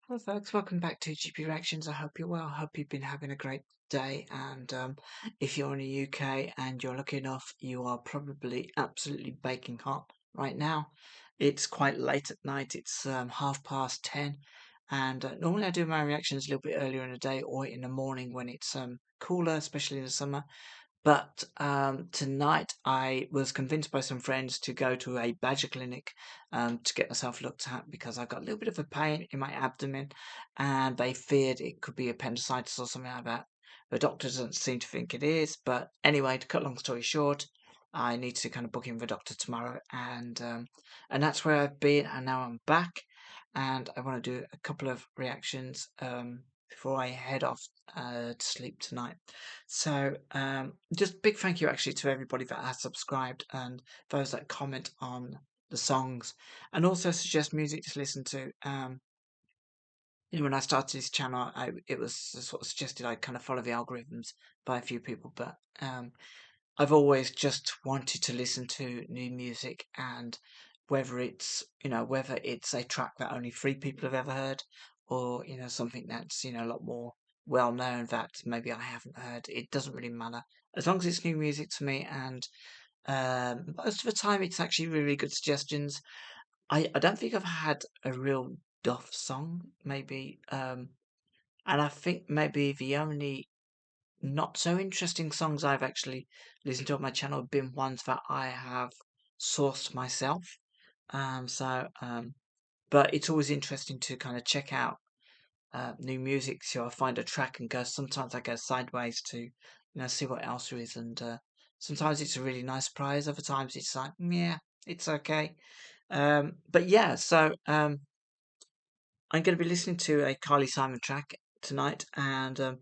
Hello, folks. Welcome back to GP Reactions. I hope you're well. I hope you've been having a great day. And if you're in the UK and you're lucky enough, you are probably absolutely baking hot right now. It's quite late at night. It's 10:30. And normally I do my reactions a little bit earlier in the day or in the morning when it's cooler, especially in the summer. But tonight I was convinced by some friends to go to a badger clinic to get myself looked at because I got a little bit of a pain in my abdomen and they feared it could be appendicitis or something like that. The doctor doesn't seem to think it is. But anyway, to cut long story short, I need to kind of book in with the doctor tomorrow and that's where I've been and now I'm back and I want to do a couple of reactions before I head off to sleep tonight. So, just big thank you actually to everybody that has subscribed and those that comment on the songs and also suggest music to listen to. When I started this channel, it was sort of suggested I kind of follow the algorithms by a few people, but I've always just wanted to listen to new music and whether it's a track that only three people have ever heard or, something that's, a lot more well known that maybe I haven't heard. It doesn't really matter. As long as it's new music to me and most of the time it's actually really good suggestions. I don't think I've had a real Duff song, maybe. And I think maybe the only not so interesting songs I've actually listened to on my channel have been ones that I have sourced myself. But it's always interesting to kind of check out new music. So I find a track and go. Sometimes I go sideways to, see what else there is, and sometimes it's a really nice surprise. Other times it's like, yeah, it's okay. But yeah, so I'm going to be listening to a Carly Simon track tonight, and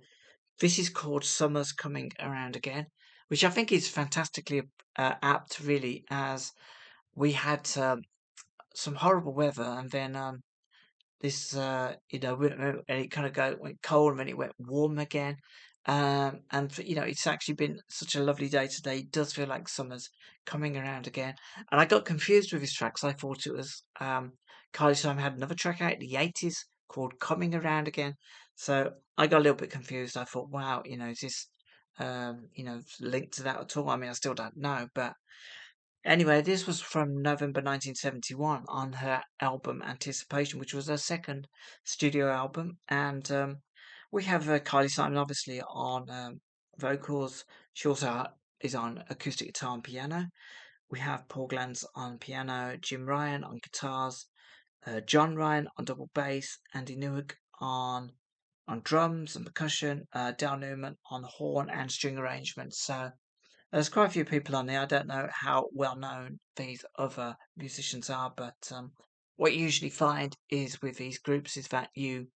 this is called Summer's Coming Around Again, which I think is fantastically apt, really, as we had some horrible weather, and then this, and it kind of went cold, and then it went warm again. And it's actually been such a lovely day today. It does feel like summer's coming around again. And I got confused with his tracks. I thought it was Carly Simon had another track out in the 80s called Coming Around Again. So I got a little bit confused. I thought, wow, is this linked to that at all? I mean, I still don't know, but anyway, this was from November 1971 on her album Anticipation, which was her second studio album. And we have Kylie Simon, obviously, on vocals. She also is on acoustic guitar and piano. We have Paul Glanz on piano, Jim Ryan on guitars, John Ryan on double bass, Andy Newig on drums and percussion, Dal Newman on horn and string arrangements. So there's quite a few people on there. I don't know how well known these other musicians are, but what you usually find is with these groups is that you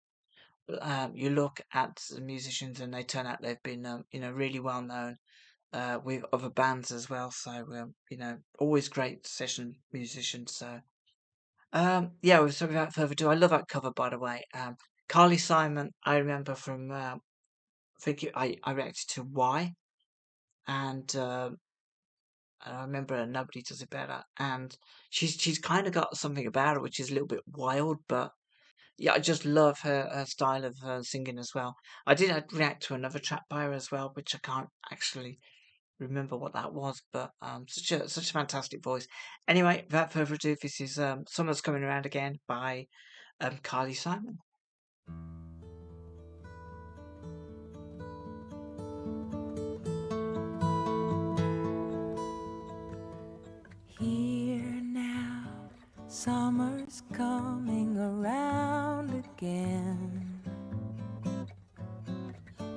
look at the musicians and they turn out they've been really well known with other bands as well. So always great session musicians. So yeah. So without further ado, I love that cover, by the way. Carly Simon, I remember from I think I reacted to Why and. I remember Nobody Does It Better, and she's kind of got something about her which is a little bit wild, but yeah, I just love her style of singing as well. I did react to another track by her as well, which I can't actually remember what that was, but such a fantastic voice. Anyway, without further ado, this is Summer's Coming Around Again by Carly Simon. Here now, summer's coming around again.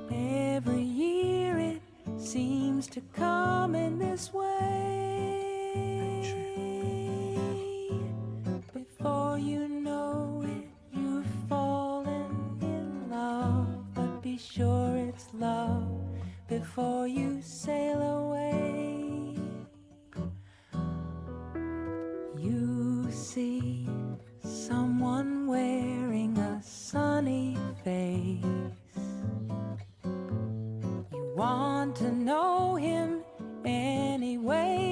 Every year it seems to come in this way. Before you know it, you've fallen in love. But be sure it's love before you sail away. You see someone wearing a sunny face. You want to know him anyway.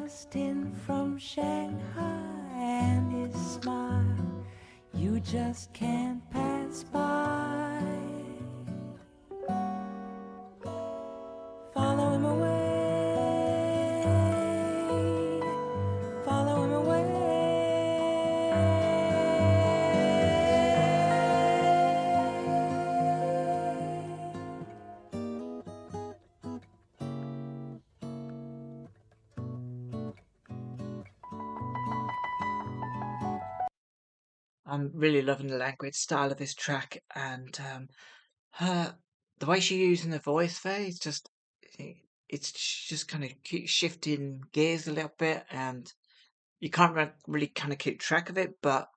just in from Shanghai, and his smile you just can't pass by. Follow him away, follow him away. I'm really loving the language style of this track, and her the way she's using the voice there is just it's just kind of keep shifting gears a little bit, and you can't really kind of keep track of it, but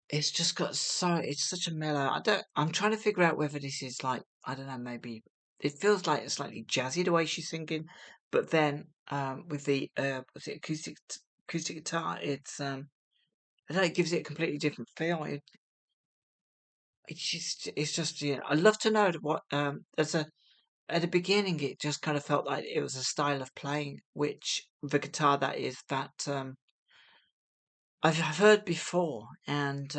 it's just got it's such a mellow. I'm trying to figure out whether this is like, I don't know, maybe it feels like it's slightly jazzy the way she's singing, but then with the was it acoustic guitar, I don't know, it gives it a completely different feel. It's just I love to know what as a at the beginning it just kind of felt like it was a style of playing, which the guitar that is that I've heard before, and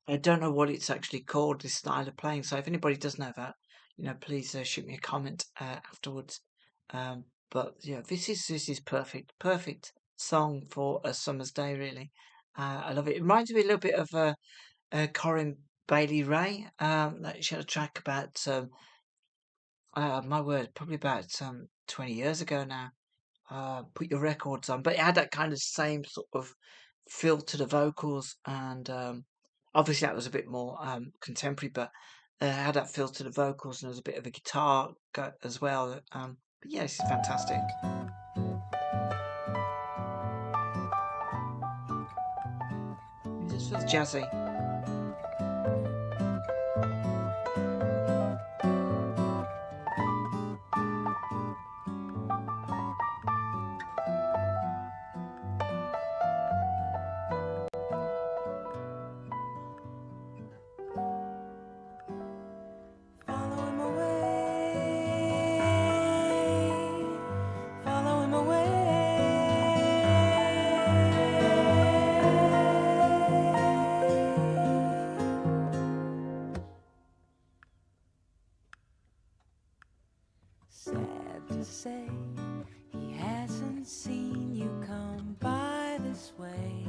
I don't know what it's actually called, this style of playing. So if anybody does know that, please shoot me a comment afterwards. But yeah, this is perfect song for a summer's day. Really, I love it. It reminds me a little bit of Corinne Bailey Ray. That she had a track about my word, probably about 20 years ago now. Put your records on, but it had that kind of same sort of feel to the vocals, and obviously that was a bit more contemporary, but it had that feel to the vocals, and there was a bit of a guitar as well. But yeah, this is fantastic. It just feels jazzy. Follow him away, follow him away. Sad to say, he hasn't seen you come by this way.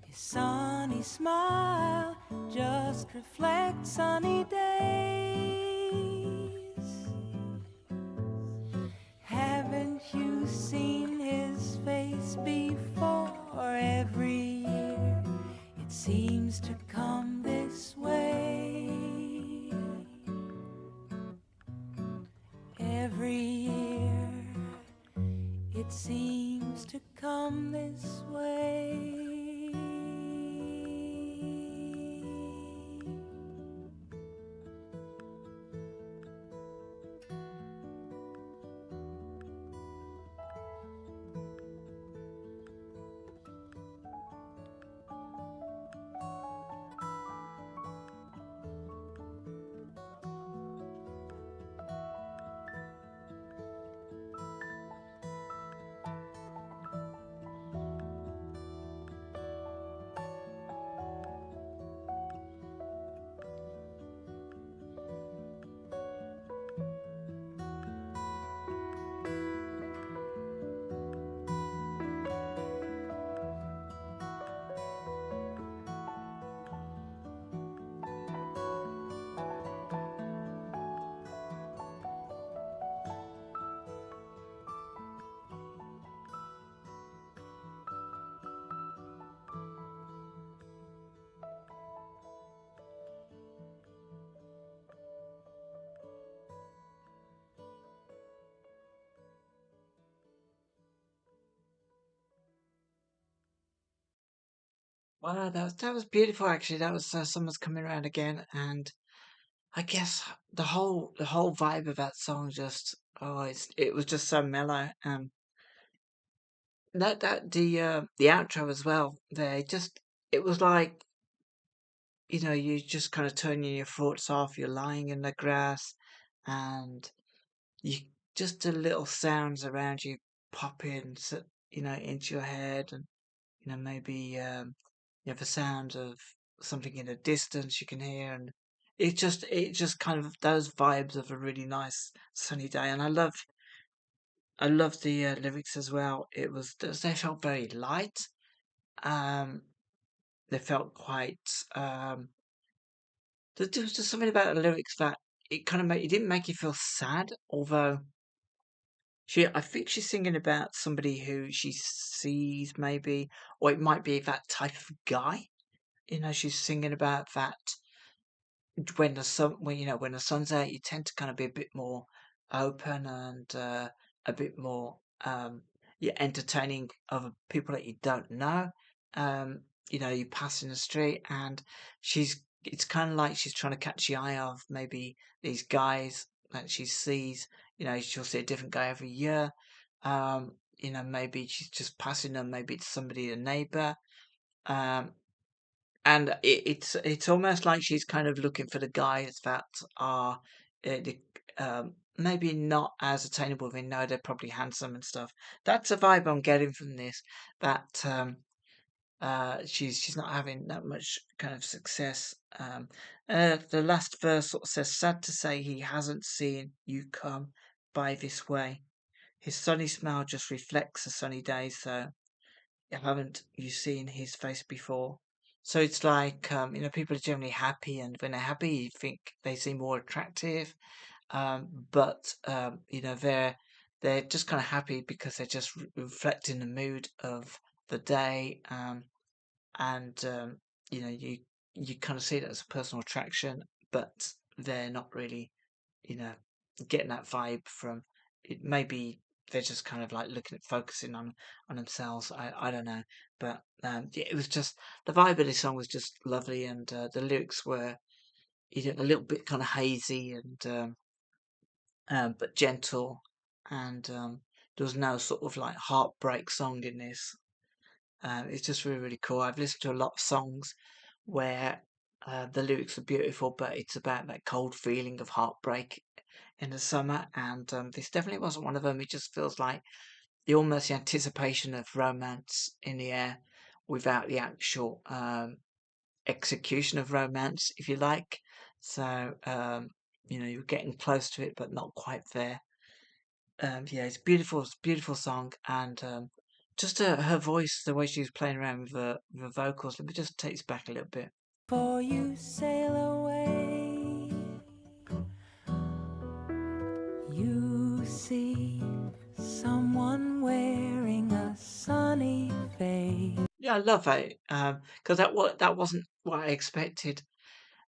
His sunny smile just reflects sunny days. Haven't you seen his face before? Every year it seems to come this way. Every year it seems to come this way. Wow, that was beautiful. Actually, that was summer's coming around again, and I guess the whole vibe of that song just it was just so mellow. That the outro as well. There, it was like, you just kind of turning your thoughts off. You're lying in the grass, and you just the little sounds around you pop in, into your head, and maybe you have a sound of something in the distance you can hear, and it just kind of those vibes of a really nice sunny day. And I love the lyrics as well. They felt very light. Um, they felt quite. There was just something about the lyrics that it didn't make you feel sad, although I think she's singing about somebody who she sees maybe, or it might be that type of guy. She's singing about that when the sun's out, you tend to kind of be a bit more open and a bit more you're entertaining other people that you don't know. Um, you pass in the street, and it's kind of like she's trying to catch the eye of maybe these guys that she sees. She'll see a different guy every year. Maybe she's just passing them. Maybe it's somebody, a neighbor. Um, and it's almost like she's kind of looking for the guys that are maybe not as attainable. They know they're probably handsome and stuff. That's a vibe I'm getting from this. That she's not having that much kind of success. The last verse sort of says, "Sad to say, he hasn't seen you come by this way. His sunny smile just reflects a sunny day, so haven't you seen his face before?" So it's like, people are generally happy, and when they're happy, you think they seem more attractive. But they're just kind of happy because they're just reflecting the mood of the day. And you kind of see that as a personal attraction, but they're not really, you know, getting that vibe from it. Maybe they're just kind of like looking at focusing on themselves. I don't know, but yeah, it was just the vibe of this song was just lovely, and the lyrics were a little bit kind of hazy and but gentle, and there was no sort of like heartbreak song in this. It's just really, really cool. I've listened to a lot of songs where the lyrics are beautiful, but it's about that cold feeling of heartbreak in the summer, and this definitely wasn't one of them. It just feels like the anticipation of romance in the air without the actual execution of romance, if you like. So, you're getting close to it, but not quite there. Yeah, it's a beautiful song, and just her voice, the way she was playing around with the vocals. Let me just take this back a little bit. Before you sail away, you see someone wearing a sunny face. Yeah, I love it. Because that wasn't what I expected.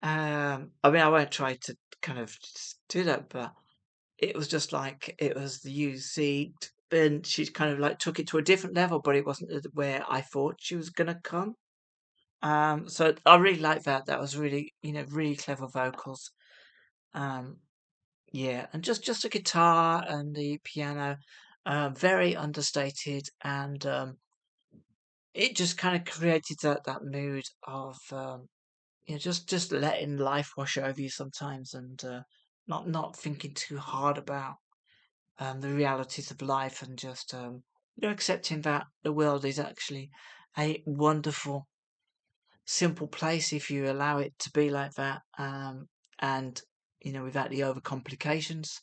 I mean, I won't try to kind of do that, but it was just like it was the UC, and she kind of like took it to a different level, but it wasn't where I thought she was gonna come. So I really like that. That was really, really clever vocals. Um, yeah, and just the guitar and the piano, very understated, and it just kind of created that mood of just letting life wash over you sometimes, and not thinking too hard about the realities of life, and just accepting that the world is actually a wonderful, simple place if you allow it to be like that, and without the overcomplications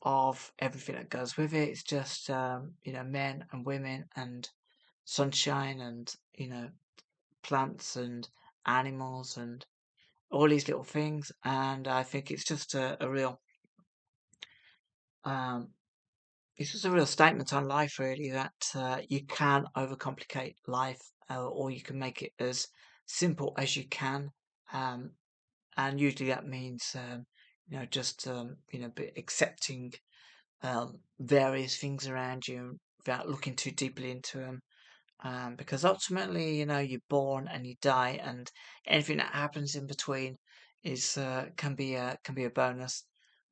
of everything that goes with it. It's just men and women and sunshine, and plants and animals and all these little things. And I think um, it's just a real statement on life, really, that you can overcomplicate life, or you can make it as simple as you can. Um, and usually that means, just accepting various things around you without looking too deeply into them. Because ultimately, you're born and you die, and anything that happens in between is can be a bonus.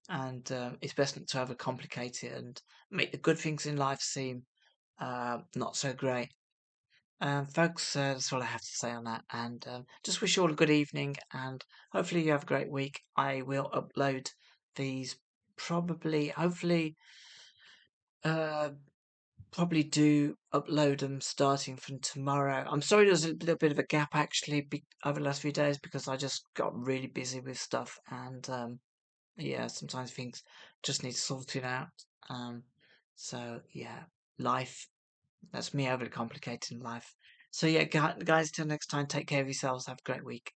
And it's best not to overcomplicate it and make the good things in life seem not so great. Folks, that's all I have to say on that. And just wish you all a good evening, and hopefully you have a great week. I will upload these hopefully, Uh, Probably do upload them starting from tomorrow. I'm sorry there's a little bit of a gap actually over the last few days because I just got really busy with stuff and yeah, sometimes things just need sorting out. Um, so yeah, life. That's me overly complicating life. So yeah, guys, till next time, take care of yourselves. Have a great week.